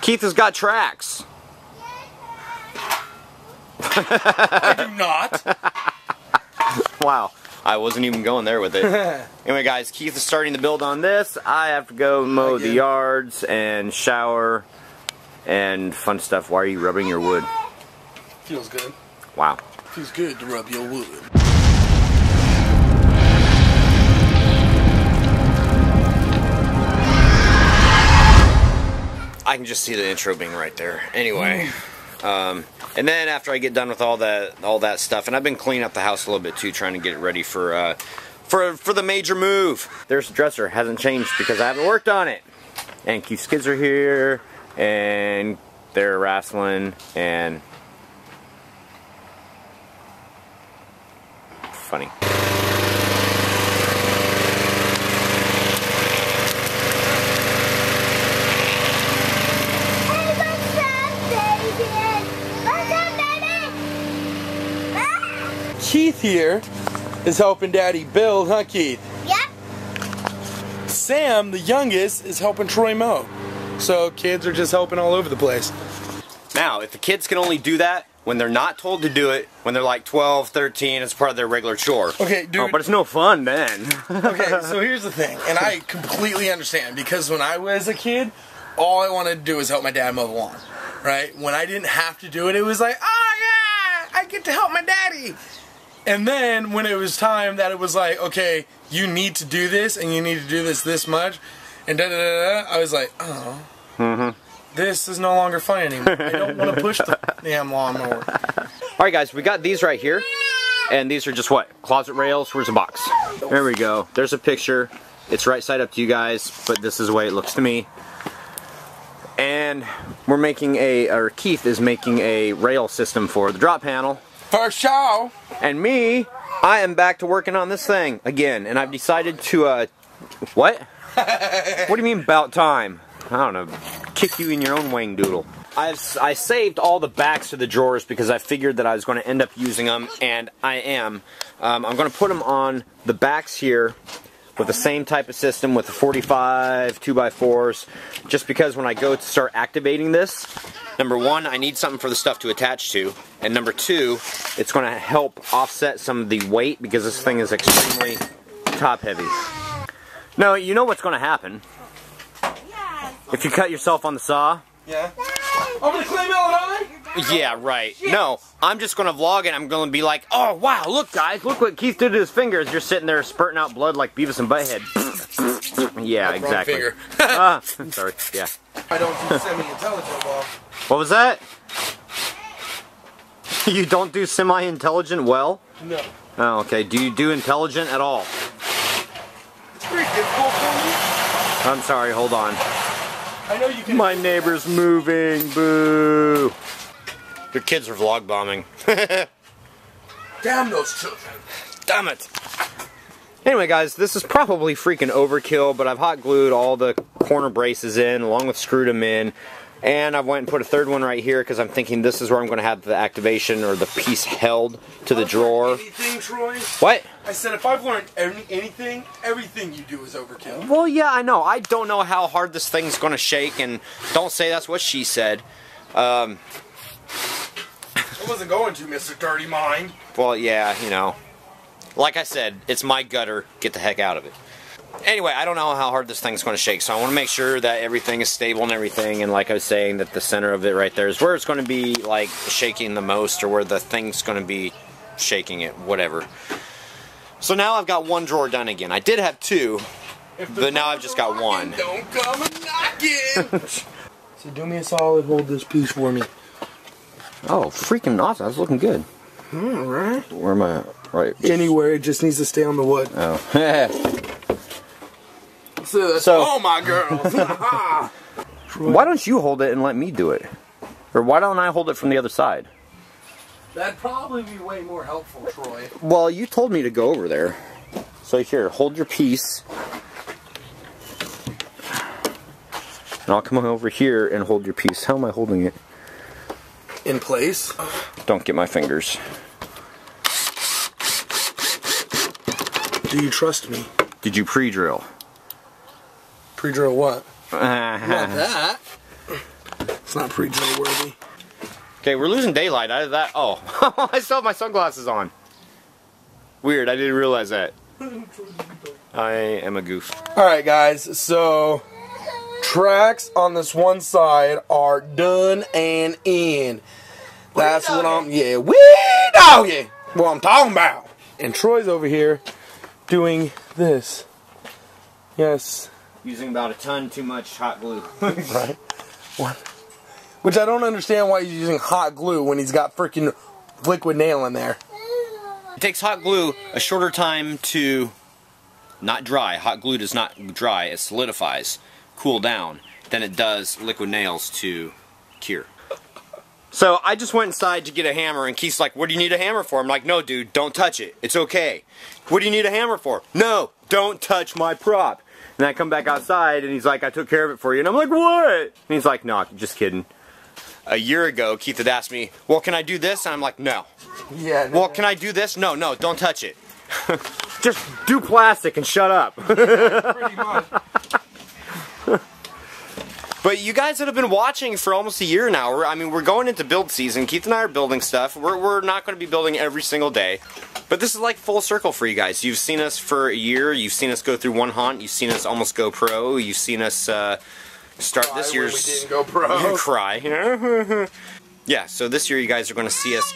Keith has got tracks. I do not. Wow, I wasn't even going there with it. Anyway guys, Keith is starting to build on this. I have to go mow the yards and shower and fun stuff. Why are you rubbing your wood? Feels good. Wow. Feels good to rub your wood. I can just see the intro being right there. Anyway, and then after I get done with all that stuff, and I've been cleaning up the house a little bit too, trying to get it ready for the major move. There's the dresser, hasn't changed because I haven't worked on it. And Keith's kids are here, and they're wrestling, and funny. Keith here is helping Daddy build, huh, Keith? Yep. Sam, the youngest, is helping Troy mow. So kids are just helping all over the place. Now, if the kids can only do that when they're not told to do it, when they're like 12, 13, it's part of their regular chore. Okay, dude. Oh, but it's no fun then. Okay, so here's the thing, and I completely understand, because when I was a kid, all I wanted to do was help my dad mow the lawn, right? When I didn't have to do it, it was like, oh yeah, I get to help my daddy. And then when it was time that it was like, okay, you need to do this, and you need to do this much, and da-da-da-da, I was like, oh, this is no longer fun anymore. I don't want to push the damn lawnmower. Alright guys, we got these right here, and these are just what? Closet rails? Where's the box? There we go. There's a picture. It's right side up to you guys, but this is the way it looks to me. And we're making Keith is making a rail system for the drop panel. For sure. And me, I am back to working on this thing again, and I've decided to, what? What do you mean about time? I don't know, kick you in your own wang doodle. I saved all the backs of the drawers because I figured that I was going to end up using them, and I am. I'm going to put them on the backs here with the same type of system with the 45 2x4s, just because when I go to start activating this, number one, I need something for the stuff to attach to, and number two, it's going to help offset some of the weight because this thing is extremely top heavy. No, you know what's going to happen. If you cut yourself on the saw. Yeah. I'm going to claim Illinois? Yeah, right. No, I'm just going to vlog it. I'm going to be like, oh, wow, look, guys. Look what Keith did to his fingers. You're sitting there spurting out blood like Beavis and Butthead. Yeah, exactly. Sorry, yeah. I don't do semi-intelligent well. What was that? You don't do semi-intelligent well? No. Oh, okay. Do you do intelligent at all? It's pretty difficult for me. I'm sorry, hold on. I know you can. My neighbor's moving, boo. Your kids are vlog bombing. Damn those children. Damn it. Anyway guys, this is probably freaking overkill, but I've hot glued all the corner braces in, along with screwed them in. And I went and put a third one right here because I'm thinking this is where I'm going to have the activation or the piece held to the drawer. Anything, Troy? What? I said if I've learned anything, everything you do is overkill. Well, yeah, I know. I don't know how hard this thing's going to shake, and don't say that's what she said. I wasn't going to, Mr. Dirty Mind. Well, yeah, you know. Like I said, it's my gutter. Get the heck out of it. Anyway, I don't know how hard this thing's going to shake, so I want to make sure that everything is stable and everything, and like I was saying, that the center of it right there is where it's going to be, like, shaking the most, or where the thing's going to be shaking it, whatever. So now I've got one drawer done again. I did have two, but now I've just got one. Don't come and knocking! So do me a solid, hold this piece for me. Oh, freaking awesome. That's looking good. Alright. Where am I? Right. Anywhere, it just needs to stay on the wood. Oh. So, oh my girls! Why don't you hold it and let me do it? Or why don't I hold it from the other side? That'd probably be way more helpful, Troy. Well, you told me to go over there. So here, hold your piece. And I'll come over here and hold your piece. How am I holding it? In place? Don't get my fingers. Do you trust me? Did you pre-drill? Pre-drill what? Not that. It's not pre-joy worthy. Okay, we're losing daylight out of that. Oh, I still have my sunglasses on. Weird, I didn't realize that. I am a goof. Alright guys, so tracks on this one side are done and in. That's what I'm, yeah, wee doggy, what I'm talking about. And Troy's over here doing this. Yes. Using about a ton too much hot glue. Right. What? Which I don't understand why he's using hot glue when he's got freaking liquid nail in there. It takes hot glue a shorter time to not dry. Hot glue does not dry, it solidifies, cool down, than it does liquid nails to cure. So I just went inside to get a hammer, and Keith's like, what do you need a hammer for? I'm like, no dude, don't touch it. It's okay. What do you need a hammer for? No, don't touch my prop. And I come back outside, and he's like, I took care of it for you. And I'm like, what? And he's like, no, just kidding. A year ago, Keith had asked me, well, can I do this? And I'm like, no. Yeah. Well, can I do this? No, no, don't touch it. Just do plastic and shut up. Yeah, pretty much. But you guys that have been watching for almost a year now, we're going into build season. Keith and I are building stuff. We're not going to be building every single day. But this is like full circle for you guys. You've seen us for a year. You've seen us go through one haunt. You've seen us almost go pro. You've seen us start this year's... We didn't go pro. Cry. Yeah, so this year you guys are going to see us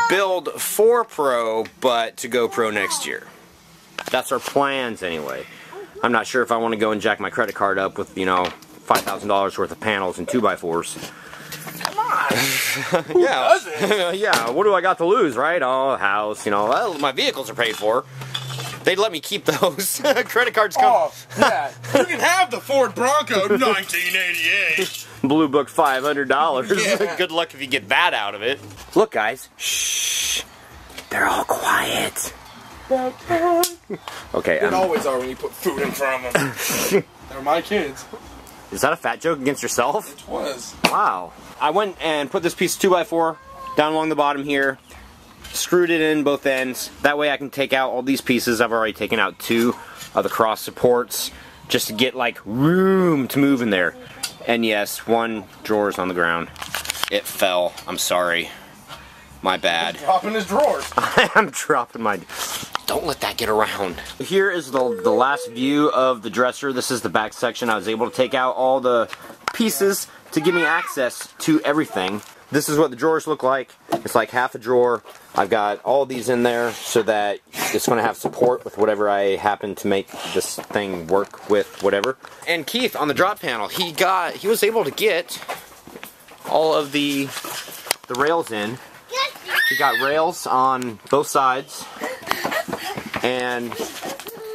build for pro, but to go pro next year. That's our plans anyway. I'm not sure if I want to go and jack my credit card up with, you know, $5,000 worth of panels and 2x4s. Come on. Who does it? Yeah, what do I got to lose, right? Oh, a house, you know, well, my vehicles are paid for. They'd let me keep those. Credit cards come. Oh, yeah. You can have the Ford Bronco 1988. Blue Book $500. Yeah. Good luck if you get that out of it. Look, guys. Shh. They're all quiet. Okay. They always are when you put food in front of them. They're my kids. Is that a fat joke against yourself? It was. Wow. I went and put this piece of 2x4 down along the bottom here. Screwed it in both ends. That way I can take out all these pieces. I've already taken out 2 of the cross supports just to get like room to move in there. And yes, 1 drawer's on the ground. It fell. I'm sorry. My bad. He's dropping his drawers. I'm dropping my... Don't let that get around. Here is the last view of the dresser. This is the back section. I was able to take out all the pieces to give me access to everything. This is what the drawers look like. It's like half a drawer. I've got all these in there so that it's going to have support with whatever I happen to make this thing work with, whatever. And Keith, on the drop panel, he was able to get all of the rails in. He got rails on both sides, and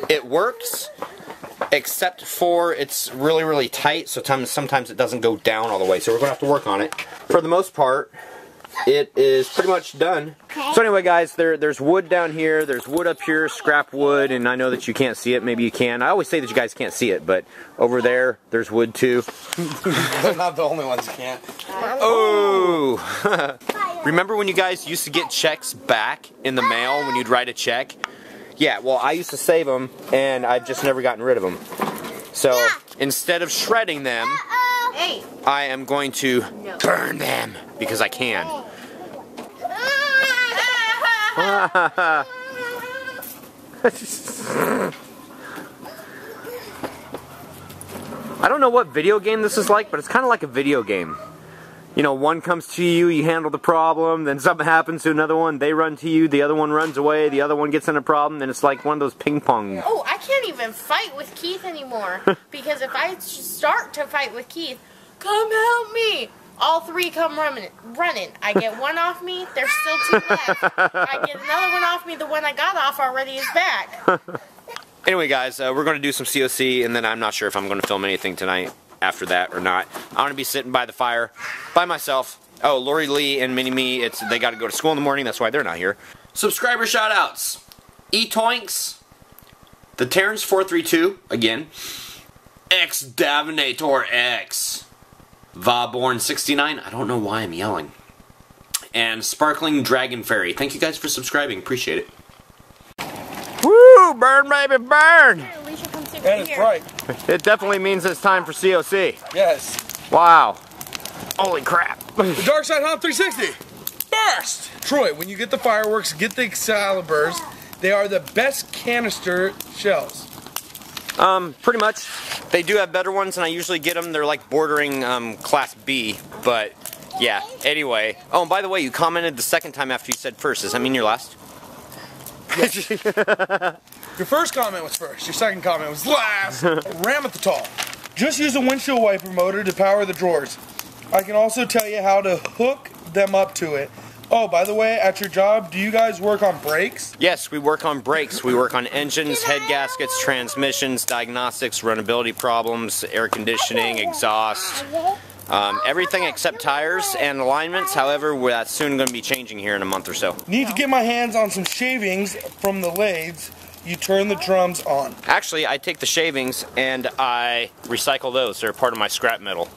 it works, except for it's really, really tight, so sometimes it doesn't go down all the way, so we're going to have to work on it. For the most part, it is pretty much done. So anyway, guys, there's wood down here, there's wood up here, scrap wood, and I know that you can't see it, maybe you can. I always say that you guys can't see it, but over there's wood too. They're not the only ones you can't. Oh! Remember when you guys used to get checks back in the mail when you'd write a check? Yeah, well, I used to save them, and I've just never gotten rid of them. So, instead of shredding them, I am going to burn them, because I can. I don't know what video game this is like, but it's kind of like a video game. You know, one comes to you, you handle the problem, then something happens to another one, they run to you, the other one runs away, the other one gets in a problem, and it's like one of those ping pong. Oh, I can't even fight with Keith anymore, because if I start to fight with Keith, come help me! All 3 come running. I get 1 off me, there's still 2 left. I get another 1 off me, the one I got off already is back. Anyway, guys, we're going to do some COC, and then I'm not sure if I'm going to film anything tonight after that or not. I'm going to be sitting by the fire by myself. Oh, Lori Lee and Mini-Me, they got to go to school in the morning, that's why they're not here. Subscriber shoutouts. E-Toinks, the Terrence432, again, X Davinator X, Vaborn69, I don't know why I'm yelling, and Sparkling Dragon Fairy. Thank you guys for subscribing, appreciate it. Woo! Burn, baby, burn! And it's bright. It definitely means it's time for COC. Yes. Wow. Holy crap. The Dark Side Hop 360. Burst! Troy, when you get the fireworks, get the Excaliburs. They are the best canister shells. Pretty much. They do have better ones, and I usually get them. They're like bordering Class B, but yeah. Anyway. Oh, and by the way, you commented the second time after you said first. Does that mean you're last? Yes. Your first comment was first. Your second comment was last. Ramathol. Just use a windshield wiper motor to power the drawers. I can also tell you how to hook them up to it. Oh, by the way, at your job, do you guys work on brakes? Yes, we work on brakes. We work on engines, head gaskets, transmissions, diagnostics, runnability problems, air conditioning, exhaust, everything except tires and alignments. However, that's soon going to be changing here in a month or so. Need to get my hands on some shavings from the lathes. You turn the drums on. Actually, I take the shavings and I recycle those. They're part of my scrap metal.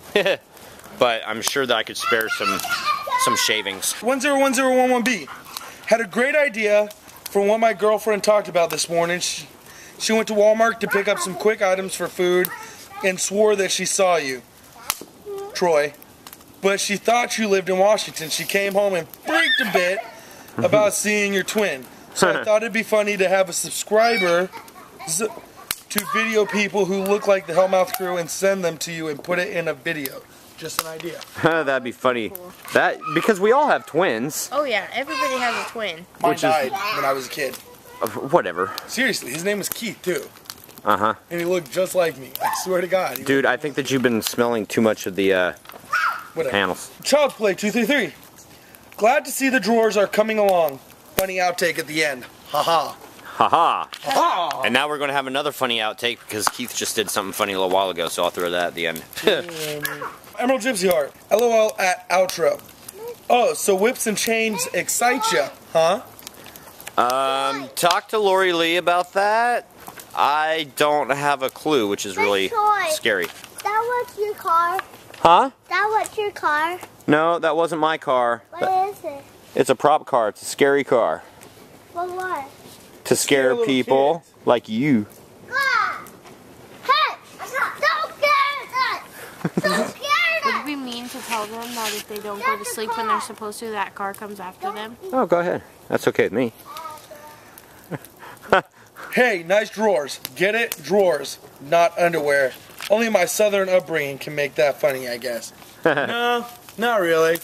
But I'm sure that I could spare some shavings. 101011B had a great idea from what my girlfriend talked about this morning. She went to Walmart to pick up some quick items for food and swore that she saw you, Troy. But she thought you lived in Washington. She came home and freaked a bit about seeing your twin. So I thought it'd be funny to have a subscriber to video people who look like the Hellmouth crew and send them to you and put it in a video. Just an idea. That'd be funny. That because we all have twins. Oh yeah, everybody has a twin. Mine died when I was a kid. Whatever. Seriously, his name was Keith too. Uh-huh. And he looked just like me. I swear to God. Dude, I think that you've been smelling too much of the panels. Child's Play 233. Glad to see the drawers are coming along. Funny outtake at the end. Haha. Haha. Ha. And now we're going to have another funny outtake because Keith just did something funny a little while ago, so I'll throw that at the end. Emerald Gypsy Heart. LOL at outro. Oh, so whips and chains excite ya, huh? Talk to Lori Lee about that. I don't have a clue, which is really scary. That was your car. Huh? That was your car. No, that wasn't my car. What is it? It's a prop car. It's a scary car. For what? To scare people like you. Ah! Hey! Don't scare us! Don't scare Would us! it be mean to tell them that if they don't go to sleep when they're supposed to, that car comes after them? Oh, go ahead. That's okay with me. Hey, nice drawers. Get it? Drawers, not underwear. Only my southern upbringing can make that funny, I guess. No, not really.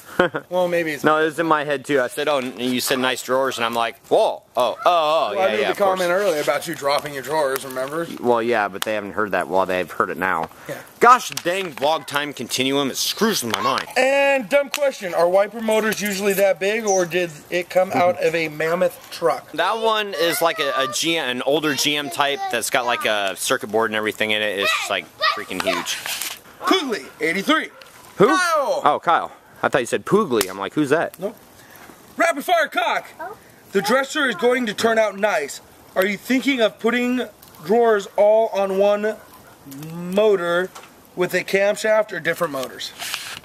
Well, maybe it's... No, it was in my head too. I said, oh, and you said nice drawers, and I'm like, whoa, oh, Well, yeah, I made yeah, the of course. comment earlier about you dropping your drawers, remember? Well, yeah, but they haven't heard that. Well, they've heard it now. Yeah. Gosh dang vlog time continuum, it screws with my mind. And dumb question, are wiper motors usually that big, or did it come out of a mammoth truck? That one is like an older GM type that's got like a circuit board and everything in it. It's just like freaking huge. Coogly, 83. Who? Kyle. Oh, Kyle. I thought you said Poogly. I'm like, who's that? Nope. Rapid fire cock. The dresser is going to turn out nice. Are you thinking of putting drawers all on one motor with a camshaft or different motors?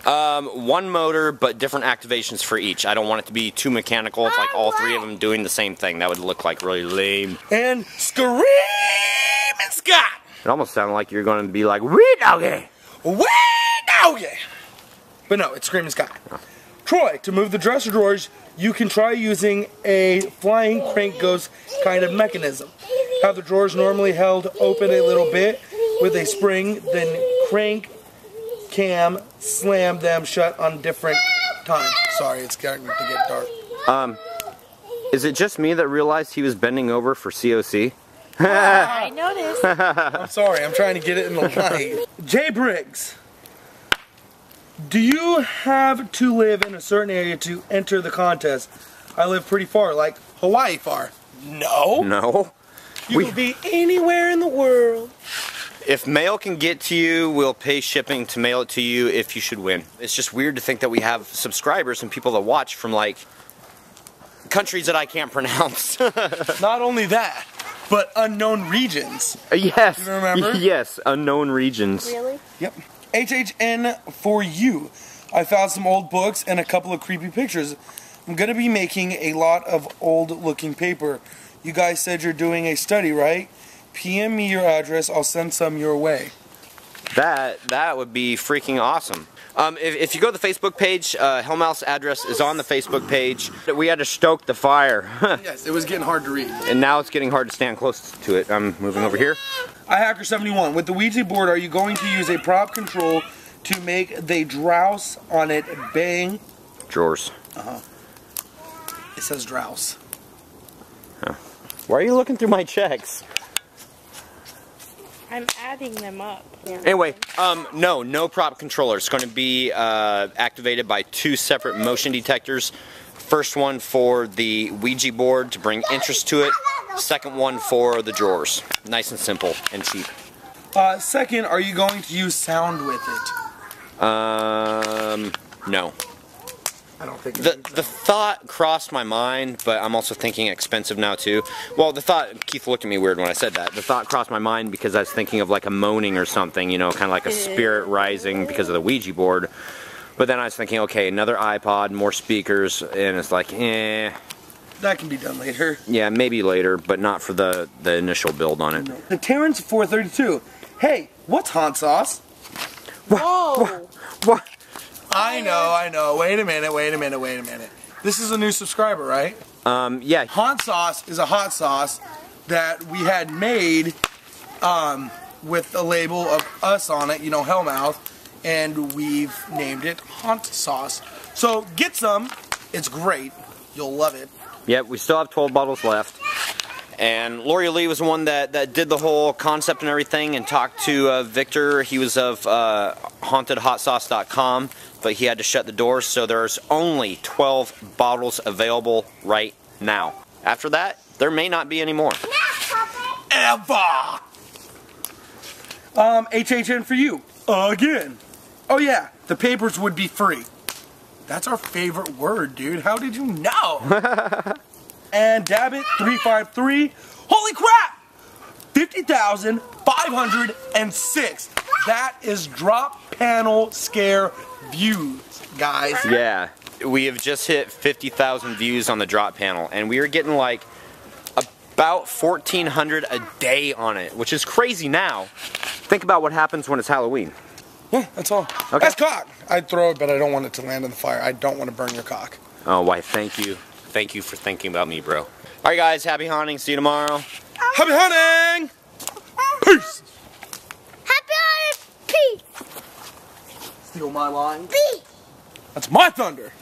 One motor, but different activations for each. I don't want it to be too mechanical. It's like all three of them doing the same thing. That would look like really lame. And Screaming Scott. It almost sounded like you're going to be like, wee doggy. Wee doggy. But no, it's Screaming Scott. Troy, to move the dresser drawers, you can try using a flying crank ghost kind of mechanism. Have the drawers normally held open a little bit with a spring, then crank cam, slam them shut on different times. Sorry, it's starting to get dark. Is it just me that realized he was bending over for COC? I noticed. I'm sorry, I'm trying to get it in the light. Jay Briggs, do you have to live in a certain area to enter the contest? I live pretty far, like Hawaii far. No. No. You can be anywhere in the world. If mail can get to you, we'll pay shipping to mail it to you if you should win. It's just weird to think that we have subscribers and people that watch from like countries that I can't pronounce. Not only that, but unknown regions. Yes. You remember? Yes, unknown regions. Really? Yep. HHN for you. I found some old books and a couple of creepy pictures. I'm going to be making a lot of old looking paper. You guys said you're doing a study, right? PM me your address, I'll send some your way. That would be freaking awesome. If you go to the Facebook page, Hellmouth's address is on the Facebook page. We had to stoke the fire. Yes, it was getting hard to read. And now it's getting hard to stand close to it. I'm moving over here. iHacker71, with the Ouija board, are you going to use a prop control to make the drouse on it bang? Drawers. It says drouse. Huh. Why are you looking through my checks? I'm adding them up. Anyway, no prop controller. It's going to be activated by 2 separate motion detectors. First one for the Ouija board to bring interest to it. Second one for the drawers. Nice and simple and cheap. Second, are you going to use sound with it? No. I don't think The thought crossed my mind, but I'm also thinking expensive now too. Well, the thought, Keith looked at me weird when I said that. The thought crossed my mind because I was thinking of like a moaning or something, you know, kind of like a spirit rising because of the Ouija board. But then I was thinking, okay, another iPod, more speakers, and it's like, eh. That can be done later. Yeah, maybe later, but not for the initial build on it. The Terrence 432. Hey, what's haunt sauce? Whoa! What? I know. Wait a minute. This is a new subscriber, right? Yeah. Haunt sauce is a hot sauce that we had made with a label of us on it, you know, Hellmouth, and we've named it Haunt Sauce. So get some. It's great. You'll love it. Yep, we still have 12 bottles left. And Lori Lee was the one that did the whole concept and everything and talked to Victor. He was of hauntedhotsauce.com, but he had to shut the doors, so there's only 12 bottles available right now. After that, there may not be any more. Ever! HHN for you. Again. Oh yeah, the papers would be free. That's our favorite word, dude. How did you know? And Dabbit 353. Holy crap! 50,506. That is drop panel scare views, guys. Yeah, we have just hit 50,000 views on the drop panel, and we are getting like about 1,400 a day on it, which is crazy now. Think about what happens when it's Halloween. Yeah, that's all. Okay. That's cock. I'd throw it, but I don't want it to land in the fire. I don't want to burn your cock. Oh, why, thank you. Thank you for thinking about me, bro. Alright guys, happy haunting. See you tomorrow. Happy hunting! Peace! Happy hunting! Peace! Steal my line? Peace! That's my thunder!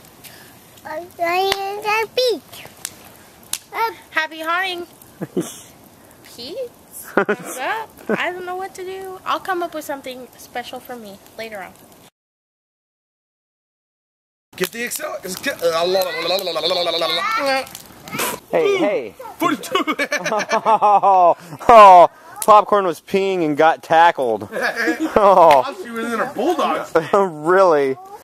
Peace! Happy haunting. Peace. Thumbs up. I don't know what to do. I'll come up with something special for me later on. Get the Excel. Hey. 42. Oh, Popcorn was peeing and got tackled. Oh. She was in her bulldogs. Really?